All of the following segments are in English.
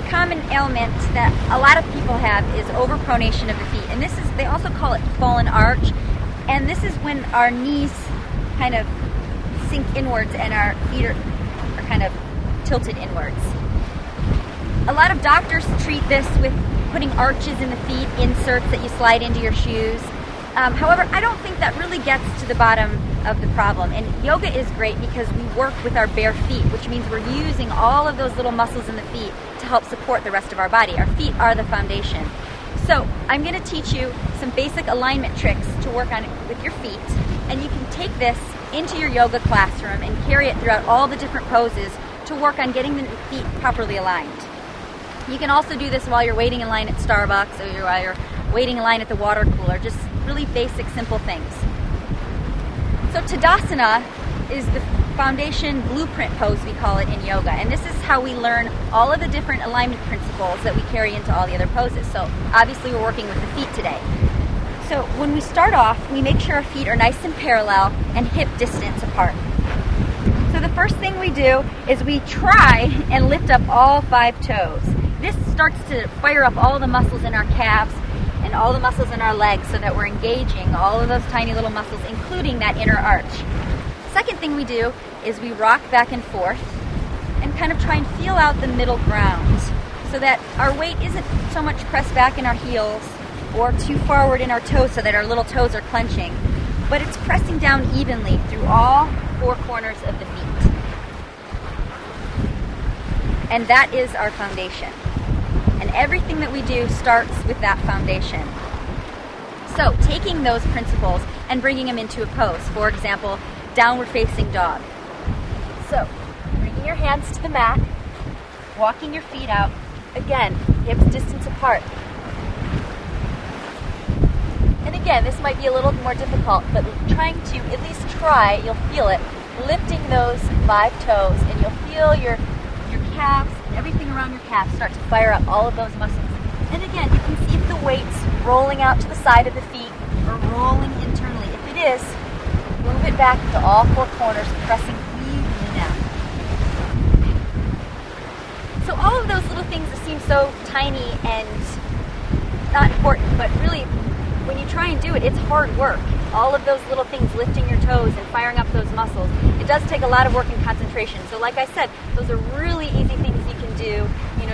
common ailment that a lot of people have is overpronation of the feet. And they also call it fallen arch. And this is when our knees kind of sink inwards and our feet are kind of tilted inwards. A lot of doctors treat this with putting arches in the feet, inserts that you slide into your shoes. However, I don't think that really gets to the bottom of the problem. And yoga is great because we work with our bare feet, which means we're using all of those little muscles in the feet to help support the rest of our body. Our feet are the foundation. So I'm going to teach you some basic alignment tricks to work on with your feet. And you can take this into your yoga classroom and carry it throughout all the different poses to work on getting the feet properly aligned. You can also do this while you're waiting in line at Starbucks or while you're waiting in line at the water cooler. Just really basic, simple things. So tadasana is the foundation blueprint pose, we call it in yoga. And this is how we learn all of the different alignment principles that we carry into all the other poses. So obviously we're working with the feet today. So when we start off, we make sure our feet are nice and parallel and hip distance apart. So the first thing we do is we try and lift up all 5 toes. This starts to fire up all the muscles in our calves and all the muscles in our legs so that we're engaging all of those tiny little muscles, including that inner arch. Second thing we do is we rock back and forth and kind of try and feel out the middle ground so that our weight isn't so much pressed back in our heels or too forward in our toes so that our little toes are clenching, but it's pressing down evenly through all 4 corners of the feet. And that is our foundation. And everything that we do starts with that foundation. So taking those principles and bringing them into a pose, for example, downward facing dog. So bringing your hands to the mat, walking your feet out, again, hips distance apart. And again, this might be a little more difficult, but trying to at least try, you'll feel it, lifting those 5 toes, and you'll feel your calves and everything around your calves start to fire up all of those muscles. And again, you can see if the weight's rolling out to the side of the feet or rolling internally. If it is, move it back to all 4 corners, pressing evenly down. So all of those little things that seem so tiny and not important, but really when you try and do it, it's hard work. All of those little things, lifting your toes and firing up those muscles, it does take a lot of work and concentration. So like I said, those are really easy things you can do,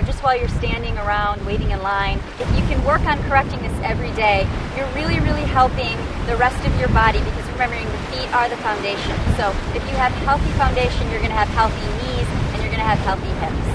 just while you're standing around, waiting in line. If you can work on correcting this every day, you're really, really helping the rest of your body because remembering the feet are the foundation. So if you have healthy foundation, you're going to have healthy knees and you're going to have healthy hips.